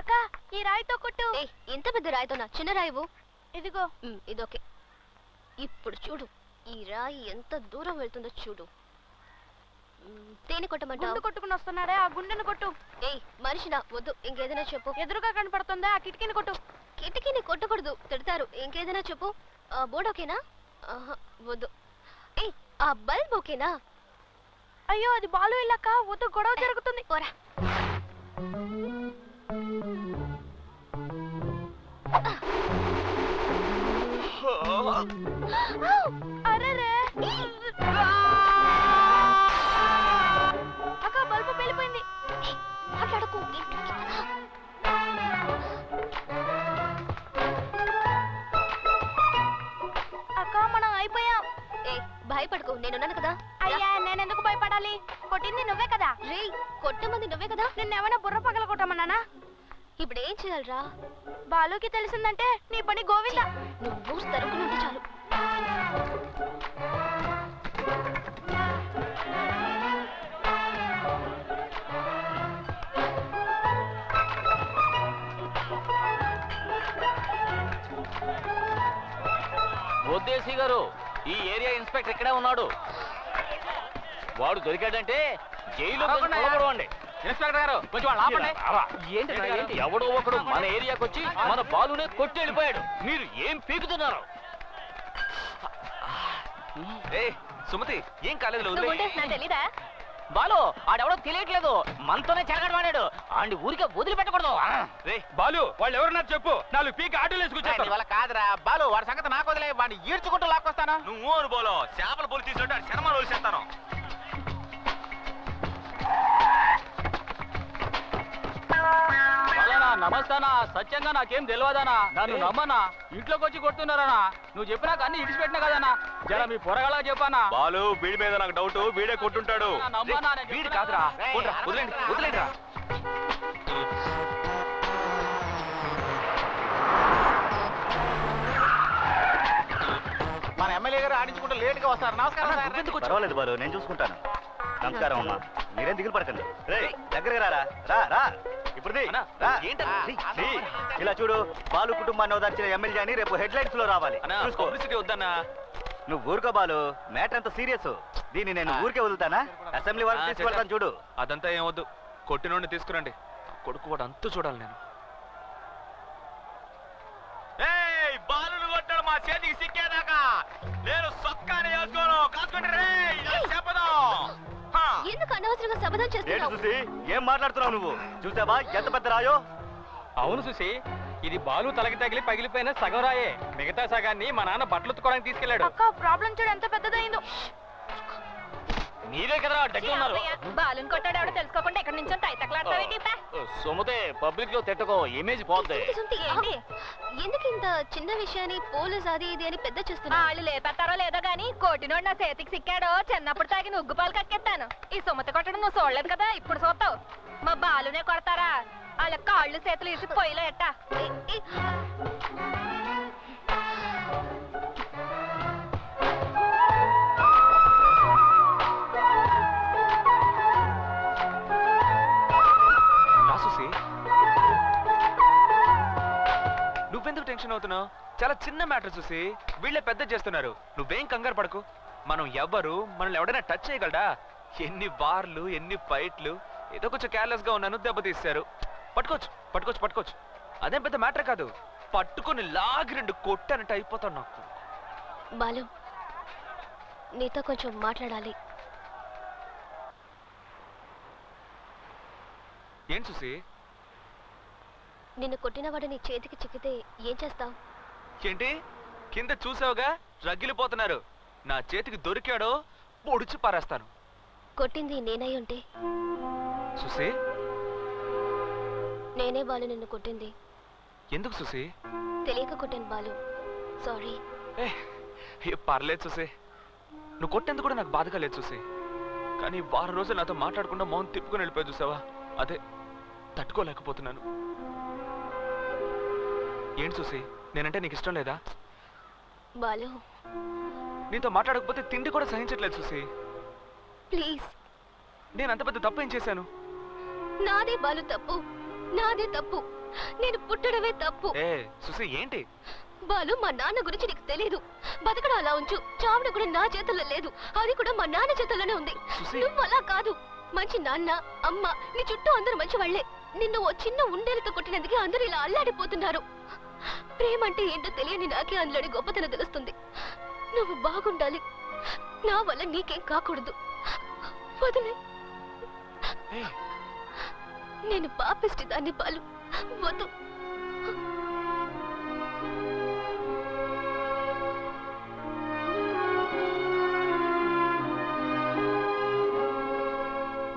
అక్క ఈ రాయితో కొట్టు. ఇంత పెద్ద రాయితోనా? చిన్న రాయివు. ఇదిగో. ఇదొకే. ఇప్పుడు చూడు ఈ రాయి ఎంత దూరం వెళ్తుందో చూడు. దేని కొట్టమంటావు? గుండు కొట్టుకుని వస్తున్నాడే ఆ గుండెను కొట్టు. మనిషినా? వద్దు, ఇంకేదైనా చెప్పు. ఎదురుగా కనపడుతుందా ఆ కిటికీని కొట్టు. కిటికీని కొట్టకూడదు, తిడతారు. ఇంకేదైనా చెప్పు. బోర్డు ఓకేనా? వద్దు. ఆ బల్బ్ ఓకేనా? అయ్యో అది బాలు ఇల్లక్క, వద్దు గొడవ జరుగుతుంది. పోరా. అరేరే అక్క బల్బు పేలిపోయింది. మాట్లాడకు. అక్క మనం అయిపోయాం. భయపడకు, నేనున్నాను కదా. అయ్యా నేనెందుకు భయపడాలి? కొట్టింది నువ్వే కదా. రే, కొట్టమంది నువ్వే కదా. నిన్నేమైనా బుర్ర పగల కొట్టమన్నానా? ఇప్పుడు ఏం చేయాలరా? బాలుకి తెలిసిందంటే నీ పని గోవింద. నువ్వు తరుపునుంటే చాలు. బొద్దేసి గారు, ఈ ఏరియా ఇన్స్పెక్టర్ ఇక్కడే ఉన్నాడు. వాడు దొరికాడంటే జైలు కొలబడవండి. ఇన్స్పెక్టర్ గారు కొంచెం వాళ్ళు ఆపండి. ఏంటి ఎవడో ఒకడు మన ఏరియాకి వచ్చి మన బాలునే కొట్టి వెళ్ళిపోయాడు. మీరు ఏం పీకుతున్నారు? సుమతి ఏం కాలేదు. తెలీదా? బాలు ఆడెవడో తెలియట్లేదు, మనతోనే చెరగడవాడాడు. ఆండి ఊరికే వదిలిపెట్టకూడదు. రే బాలు, వాళ్ళు ఎవరన్నారు చెప్పు, 4 పీకి ఆటోలు వేసుకొచ్చేస్తారు. వాళ్ళ కాదురా బాలు, వాడి సంగతి నాకు వదిలే, వాడిని ఈడ్చుకుంటూ లాక్కొస్తాను. నువ్వు అని బోలో చేపల పోలు తీసుకుంటే శర్మలు వదిలేస్తాను. నమస్తానా, సత్యంగా నాకేం తెలియదానా? నన్ను నమ్మనా? ఇంట్లోకి వచ్చి కొడుతున్నారనా? నువ్వు చెప్పినాక అన్ని ఇడిచిపెట్టినా కదనా? జర మీ పొరగలా చెప్పానా? బాలు వీడి మీద నాకు డౌట్, వీడే కొట్టుంటాడు. వీడి కాదురా, వదిలేండి వదిలేండి. మన ఎమ్మెల్యే గారు ఆడించుకుంటూ లేట్ గా వస్తారు. నమస్కారం. పర్వాలేదు బాలు, నేను చూసుకుంటాను. నమస్కారం అమ్మా, మీరేం దిగులు పడకండి. రే దగ్గరగా రా రా రా. ఇప్పుడు ఇలా చూడు, బాలు కుటుంబాన్ని ఓదార్చిన ఎమ్మెల్యే అని రేపు హెడ్లైన్స్ లో రావాలి. వద్దన్నా. నువ్వు ఊరుకో బాలు, మ్యాటర్ అంత సీరియస్. దీన్ని నేను ఊరికే వదులుతానా? అసెంబ్లీ వరకు తీసుకెళ్తాను చూడు. అదంతా ఏం వద్దు, కొట్టినోడిని తీసుకురండి. కొడుకు వాడు అంతూ చూడాలి నేను. బాలును కొట్టాడు మా చేతికి సిక్కేదాకా నేను సొక్కాని వేసుకోను. కాసుకుంటే ఎందుకు అనవసరంగా శబదం చేస్తున్నావు? చూసి ఏం మాట్లాడుతున్నావు నువ్వు? చూసావా ఎంత పెద్ద రాయో? అవును చూసి, ఇది బాలు తలకి తగిలి పగిలిపోయిన సగం రాయే. మిగతా సగాన్ని మా నాన్న బట్టలు ఉత్తుకోవడానికి తీసుకెళ్లాడు. అక్క ప్రాబ్లం చూడు ఎంత పెద్దదైందో. మీరే కదా దగ్గర ఉన్నారు. బాలుని కొట్టాడు ఎవడో తెలుసుకోకుండా ఎక్కడి నుంచో తైతకలాడతావేంటి? సుమతే, పబ్లిక్ లో తిట్టకో, ఇమేజ్ పోద్ది. ఎందుకు ఇంత చిన్న విషయాన్ని పోలీస్ అది ఇది అని పెద్ద చేస్తున్నా? వాళ్ళు లేపేస్తారో లేదో గానీ కోటినోడు నా చేతికి సిక్కాడో చిన్నప్పుడు తాగిన ఉగ్గుపాలు కక్కెత్తాను. ఈ సుమతి కొట్టడం నువ్వు చూడలేదు కదా, ఇప్పుడు చూస్తావు. మా బాలునే కొడతారా? వాళ్ళ కాళ్ళు చేతులు ఇసి పొయ్యిలో ఎట్టా. నువ్వెందుకు టెన్షన్ అవుతున్నావు? చాలా చిన్న మ్యాటర్ చూసి వీళ్ళే పెద్ద చేస్తున్నారు. నువ్వేం కంగారు పడకు. మనం ఎవ్వరు మనల్ని ఎవడైనా టచ్ చేయగలడా? ఎన్ని వార్లు, ఎన్ని ఫైట్లు. ఏదో కొంచెం కేర్లెస్ గా ఉన్నాను, దెబ్బతీశారు. పట్టుకోవచ్చు పట్టుకోవచ్చు పట్టుకోవచ్చు. అదేం పెద్ద మ్యాటర్ కాదు. పట్టుకుని లాగి 2 కొట్టానంటే అయిపోతాను. నాకు బాలు, నీతో కొంచెం మాట్లాడాలి. ఏం చూసి? నిన్ను కొట్టినవాడు నీ చేతికి చిక్కితే ఏం చేస్తావు? ఏంటి కింద చూసావుగా, రగిలిపోతున్నారు. నా చేతికి దొరికాడో పొడిచి పారేస్తాను. కొట్టింది నేనై ఉంటే? సుసి, నేనే బాలు నిన్ను కొట్టింది. ఎందుకు సుసి? తెలియక కొట్టాను బాలు, సారీ. పర్లేదు సుసి, నువ్వు కొట్టేందుకు కూడా నాకు బాధగా లేదు సుసి. కానీ వారం రోజులు నాతో మాట్లాడకుండా మౌన్ తిప్పుకొని వెళ్ళిపోయి చూసావా, అదే తట్టుకోలేకపోతున్నాను. ఏంటి చూసి, నేనంటే నీకు ఇష్టం లేదా? బాలు, నీతో మాట్లాడకపోతే తిండి కూడా సహించట్లేదు చూసి. ప్లీజ్. నేను అంత పెద్ద తప్పు ఏం చేశాను? నాదే బాలు తప్పు, నాదే తప్పు. నేను పుట్టడమే తప్పు. ఏ సుసి ఏంటి? బాలు, మా నాన్న గురించి నీకు తెలియదు. బతకడం అలా ఉంచు, చావడం కూడా నా చేతుల్లో లేదు. అది కూడా మా నాన్న చేతుల్లోనే ఉంది. నువ్వు అలా కాదు. మంచి నాన్న, అమ్మ, నీ చుట్టూ అందరూ మంచి వాళ్లే. నిన్ను ఓ చిన్న ఉండేలతో కొట్టినందుకే అందరూ ఇలా అల్లాడిపోతున్నారు. ప్రేమ అంటే ఏంటో తెలియని నాకే అందులోని గొప్పతనం తెలుస్తుంది. నువ్వు బాగుండాలి. నా వల్ల నీకేం కాకూడదు. వదిలే. నేను పాపిష్టి దాన్ని బాలు. వద్దు.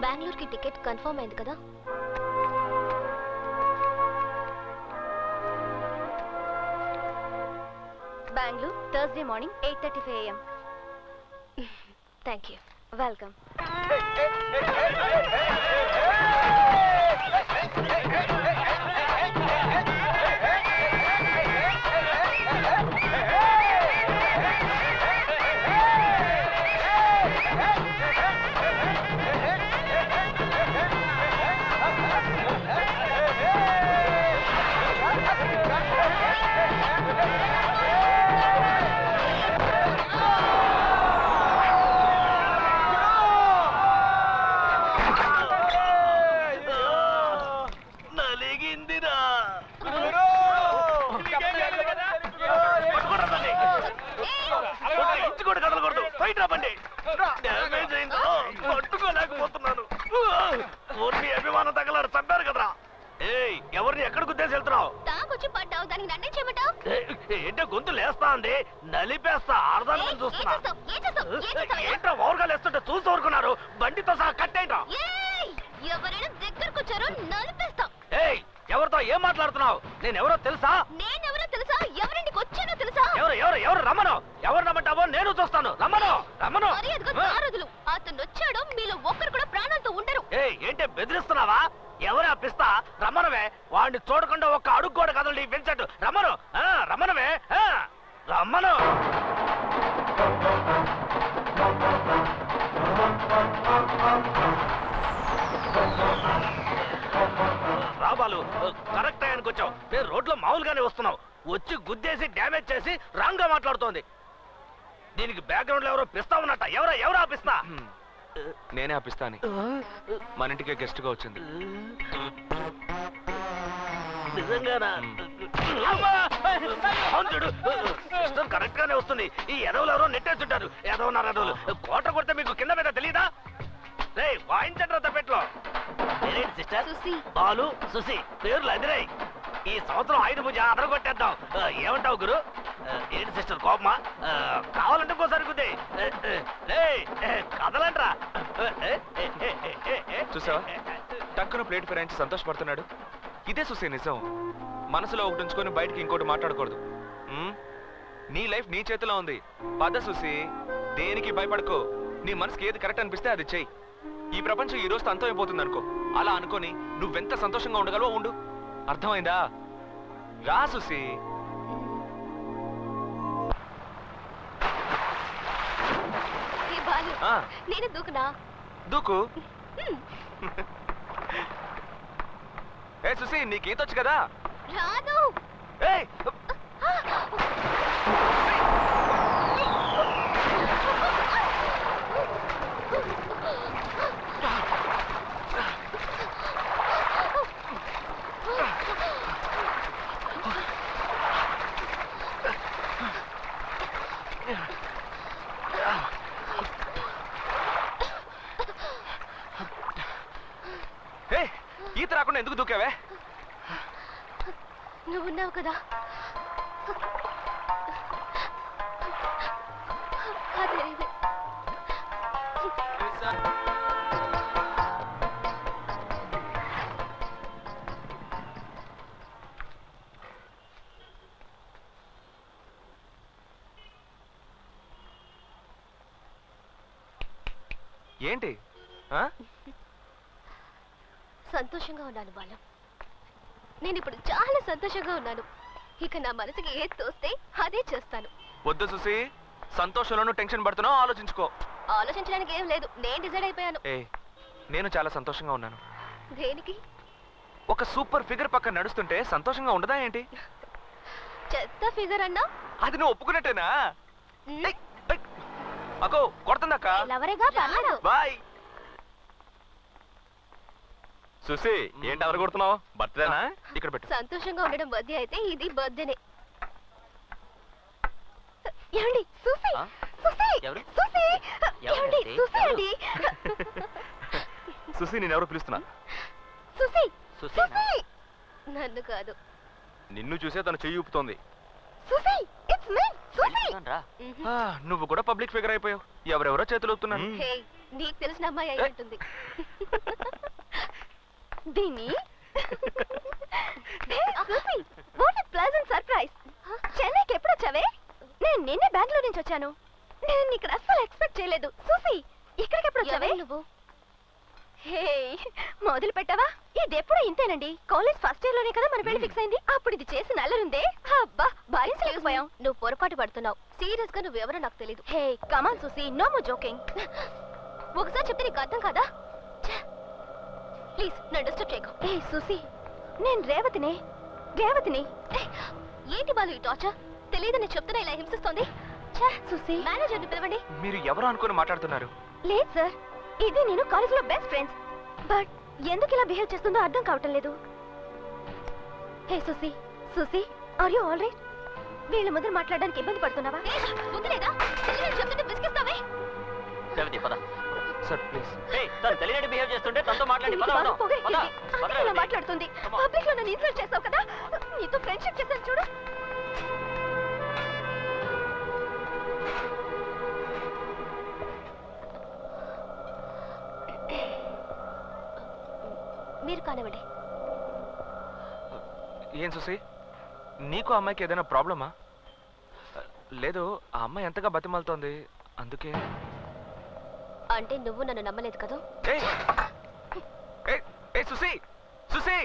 బెంగళూరుకి టికెట్ కన్ఫర్మ్ అయింది కదా? Bengaluru Thursday morning 8:35 AM. Thank you. Welcome. పట్టుకోలేకపోతున్నాను. అభిమానం తగలాడు చంపారు కదరా. ఎవరిని ఎక్కడ గుద్దేసి వెళ్తున్నావు? తాకొచ్చి పడ్డావు, దానికి నన్నే చేయమంటావు? ఏంటో గొంతు లేస్తా అండి, నలిపేస్తా. అర్థాన్ని చూస్తున్నా. ఏంటో ఓవర్గాలు వేస్తుంటే చూసి ఊరుకున్నారు. బండితో సహా కట్టేంటో. ఎవరైనా దగ్గరకు వచ్చారో నలిపేస్తా. ఎవరితో ఏం మాట్లాడుతున్నావు? నేను ఎవరో తెలుసా? నేనెవరో తెలుసా? ఎవరింటికి వచ్చానో తెలుసా? ఎవరు ఎవరు ఎవరు రమ్మను. ఎవరు రమ్మంటావో నేను చూస్తాను. రమ్మను రమ్మను. అతను వచ్చాడు, మీలో ఒక్కరు కూడా ప్రాణాలతో ఉండరు. ఏంటి బెదిరిస్తున్నావా? ఎవరు అప్పిస్తా? రమ్మనవే. వాడిని చూడకుండా ఒక్క అడుగు కూడా కదలండి. పెంచట్టు. రమ్మను రమ్మనవే. రమ్మను. రాబాలు, కరెక్ట్ టైంకి వచ్చావు. నేను రోడ్లో మామూలుగానే వస్తున్నావు. వచ్చి గుద్దేసి డ్యామేజ్ చేసి రాంగ్ గా మాట్లాడుతోంది. దీనికి బ్యాక్గ్రౌండ్ లో ఎవరో పిస్తా ఉన్నట్ట. ఎవరో ఆపిస్తా? నేనే ఆపిస్తా అని మన ఇంటికే గెస్ట్ గా వచ్చింది. నిజంగానా? కరెక్ట్ గానే వస్తుంది. ఈ ఎదవులు ఎవరో నెట్టేస్తుంటారు. ఎదవన్నారు ఎదవులు. కోట కొడితే మీకు కింద మీద తెలీదా? వాయించండి తప్పెట్లో. సిస్టర్ బాలు, సుసి పేర్లు అదిరాయి. ఈ సంవత్సరం 5 పూజ అదరగొట్టేద్దాం. ఏమంటావు గురు? ఏంటి సిస్టర్ కోపమా? కావాలంటే ఇంకోసారి కుద్దే. కదలంట్రా. చూసావా, టక్కున ప్లేట్ ఫిరాయించి సంతోషపడుతున్నాడు. ఇదే చూసే నిజం. మనసులో ఒకటి ఉంచుకొని బయటికి ఇంకోటి మాట్లాడకూడదు. నీ లైఫ్ నీ చేతిలో ఉంది. పద చూసి, దేనికి భయపడకో. నీ మనసుకి ఏది కరెక్ట్ అనిపిస్తే అది చెయ్యి. ఈ ప్రపంచం ఈ రోజుతో అంతమైపోతుంది అనుకో. అలా అనుకొని నువ్వెంత సంతోషంగా ఉండగలవో ఉండు. అర్థమైందా? రా సుసి. నేను దూకునా? దూకు. ఏ సుసి, నీకు ఈతొచ్చు కదా? రాదు. ఈత రాకుండా ఎందుకు దూకావే? నువ్వున్నావు కదా. ఏంటి? సంతోషంగా ఉన్నాను బాలు. నేను ఇప్పుడు చాలా సంతోషంగా ఉన్నాను. ఇక నా మనసుకి ఏది తోస్తే అదే చేస్తాను. వద్దు సుసి, సంతోషంలోనూ టెన్షన్ పడుతున్నావు. ఆలోచించుకో. ఆలోచించడానికి ఏం లేదు, నేను డిసైడ్ అయిపోయాను. నేను చాలా సంతోషంగా ఉన్నాను. దేనికి? ఒక సూపర్ ఫిగర్ పక్కన నడుస్తుంటే సంతోషంగా ఉండదా ఏంటి? చెత్త ఫిగర్ అన్నా అది నువ్వు ఒప్పుకున్నట్టేనా? అగో కొడుతుందక్క. లవరేగా పర్లేదు. బాయ్. సుసి ఏంటి ఎవరు కొడుతున్నావు? బర్త్డేనా? ఇక్కడ పెట్టు. సంతోషంగా ఉండడం బర్త్డే అయితే ఇది బర్త్డేనే. ఏమండి సుసి సుసి సుసి ఏమండి సుసి అండి. సుసి నేను ఎవరు పిలుస్తున్నా? సుసి సుసి నన్ను కాదు. నిన్ను చూసే తను చెయ్యి ఊపుతోంది. Susi it's me Susi. నువ్వు కూడా పబ్లిక్ ఫిగర్ అయిపోయావు. ఎవరెవరో చేతులు ఊపుతున్నాను. హే నీకు తెలిసిన అమ్మాయి అయి ఉంటుంది. దీని Susi what a pleasant surprise. చెన్నైకి ఎప్పుడు వచ్చావే? నేను నిన్నే బెంగళూరు నుంచి వచ్చాను. నేను ఇక్కడ అస్సలు ఎక్స్పెక్ట్ చేయలేదు. సుసి ఇక్కడికి ఎప్పుడు వచ్చావే నువ్వు? హే మొదలు పెట్టావా? ఇది ఎప్పుడు ఇంతేనండి. కాలేజ్ ఫస్ట్ ఇయర్ లోనే కదా మన పెళ్లి ఫిక్స్ అయింది. అప్పుడు ఇది చేసిన అల్లరుందే అబ్బా భరించలేకపోయాం. నువ్వు పొరపాటు పడుతున్నావు. సీరియస్ గా నువ్వెవరో నాకు తెలీదు. హే కమాన్ సుసి నో మోర్ జోకింగ్. ఒకసారి చెప్తే నీకు అర్థం కాదా? ప్లీజ్ నన్ను డిస్టర్బ్ చేయకు. ఏ సుసి నేను రేవతిని. ఏంటి బాలు ఈ టార్చర్? తెలియదని చెప్తున్నా ఇలా హింసిస్తోంది. సుసి మేనేజర్ని పిలవండి. మీరు ఎవరు అనుకుని మాట్లాడుతున్నారు? లేదు సార్, ఇది నేను కాలేజీలో బెస్ట్ ఫ్రెండ్స్. బట్ ఎందుకు ఇలా బిహేవ్ చేస్తుందో అర్థం కావటం లేదు. Hey Susi are you all right? వీళ్ళ ముందు మాట్లాడడానికి ఇబ్బంది పడుతున్నావా? చెప్తుంటే బిస్కిస్తావే. Sir please. తను తెలియని బిహేవ్ చేస్తుంటే తనతో మాట్లాడి మాట్లాడుతుంది. పబ్లిక్ లో నన్ను ఇన్సల్ట్ చేస్తావు కదా. నీతో ఫ్రెండ్షిప్ చేశాను చూడు. మీరు కానివ్వండి. ఏం సుసి నీకు అమ్మాయికి ఏదైనా ప్రాబ్లమా? లేదు ఆ అమ్మాయి ఎంతగా బతిమాలుతోంది అందుకే. అంటే నువ్వు నన్ను నమ్మలేదు కదా? సుసి సుసి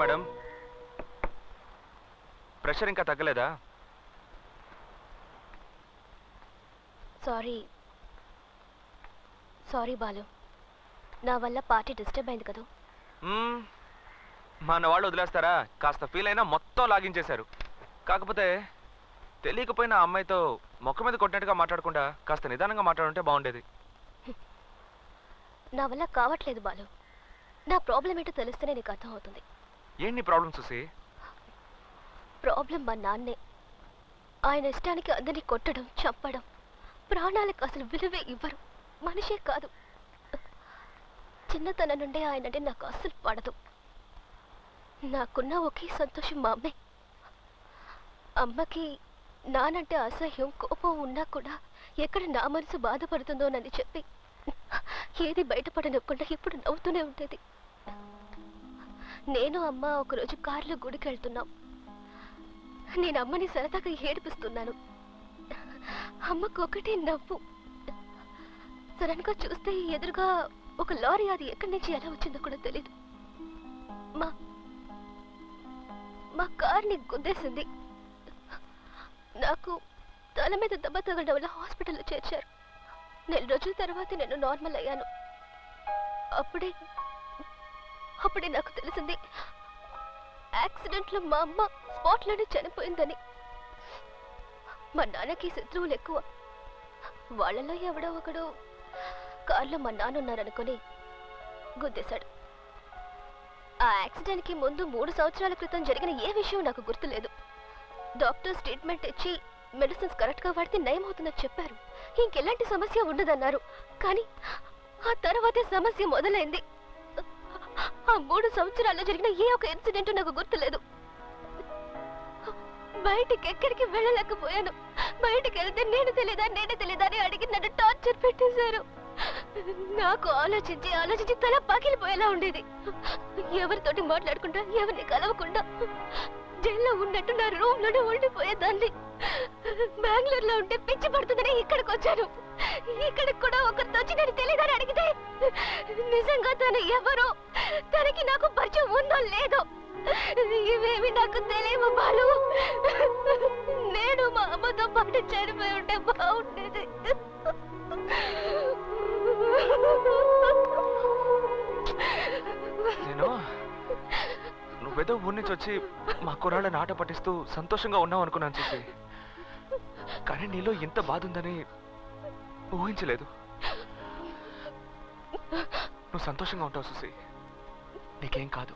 మేడం ప్రెషర్ ఇంకా తగ్గలేదా? సారీ బాలు, నా వల్ల పార్టీ డిస్టర్బ్ అయింది కదా. మన వాళ్ళు వదిలేస్తారా? కాస్త ఫీల్ అయినా మొత్తం లాగించేశారు. కాకపోతే తెలియకపోయినా అమ్మాయితో మొక్క మీద కొట్టినట్టుగా మాట్లాడకుండా కాస్త నిదానంగా మాట్లాడుంటే బాగుండేది. నా వల్ల కావట్లేదు బాలు. నా ప్రాబ్లం ఏంటో తెలిస్తేనే నీకు అర్థం అవుతుంది. ఏంటి ప్రాబ్లం చూసి? ప్రాబ్లం మా నాన్నే. ఆయన ఇష్టానికి అందరినీ కొట్టడం, చంపడం, ప్రాణాలకు అసలు విలువే ఇవ్వరు. మనిషే కాదు. చిన్నతనం నుండే ఆయనంటే నాకు అస్సలు పడదు. నాకున్న ఒకే సంతోషం మా అమ్మే. అమ్మకి నానంటే అసహ్యం, కోపం ఉన్నా కూడా ఎక్కడ నా మనసు బాధపడుతుందోనని చెప్పి ఏది బయటపడనివ్వకుండా ఇప్పుడు నవ్వుతూనే ఉండేది. నేను అమ్మ ఒకరోజు కారులో గుడికి వెళ్తున్నాం. నేను అమ్మని సరదాగా ఏడిపిస్తున్నాను. అమ్మకు ఒకటే నవ్వు. సడన్ గా చూస్తే ఎదురుగా ఒక లారీ, అది ఎక్కడి నుంచి ఎలా వచ్చిందో కూడా తెలీదు. మా కార్ని గుద్దేసింది. నాకు తల మీద దెబ్బ తగలడం వల్ల హాస్పిటల్లో చేర్చారు. 4 రోజుల తర్వాత నేను నార్మల్ అయ్యాను. అప్పుడే నాకు తెలిసింది యాక్సిడెంట్లో మా అమ్మ స్పాట్లోనే చనిపోయిందని. మా నాన్నకి శత్రువులు ఎక్కువ. వాళ్ళలో ఎవడో ఒకడు కార్లో మా నాన్న ఉన్నారనుకుని గుద్దేశాడు. ఆ యాక్సిడెంట్కి ముందు 3 సంవత్సరాల క్రితం జరిగిన ఏ విషయం నాకు గుర్తులేదు. డాక్టర్స్ ట్రీట్మెంట్ ఇచ్చి మెడిసిన్స్ కరెక్ట్గా వాడితే నయం అవుతుందని చెప్పారు. ఇంకెలాంటి సమస్య ఉండదన్నారు. కానీ ఆ తర్వాతే సమస్య మొదలైంది. ఆ 3 సంవత్సరాల్లో జరిగిన ఏ ఒక ఇన్సిడెంట్ నాకు గుర్తులేదు. బయటికి ఎక్కడికి వెళ్ళలేకపోయాను. బయటికి వెళ్తే నేనే తెలీదా అని అడిగి నన్ను టార్చర్ పెట్టేశారు. నాకు ఆలోచించి ఆలోచించి తల పగిలిపోయేలా ఉండేది. ఎవరితోటి మాట్లాడకుండా ఎవరిని కలవకుండా జైల్లో ఉన్నట్టు నా రూమ్ లోనే ఉండిపోయేదాన్ని. బెంగళూరులో ఉంటే పిచ్చి పడుతుందని ఇక్కడికి వచ్చాను. ఇక్కడికి కూడా ఒకరితో వచ్చి నేను తెలియదని అడిగితే నిజంగా తను ఎవరో, తనకి నాకు పరిచయం ఉందో లేదో ఇవేమి నాకు తెలియవు బాలు. నేను మా అమ్మతో పాటు చనిపోయి ఉంటే బాగుండేది. నేను నువ్వేదో ఊరి నుంచి వచ్చి మా కుర్రాళ్ళని ఆట పట్టిస్తూ సంతోషంగా ఉన్నావు అనుకున్నాను చూసి, కానీ నీలో ఇంత బాధ ఉందని ఊహించలేదు. నువ్వు సంతోషంగా ఉంటావు చూసి, నీకేం కాదు.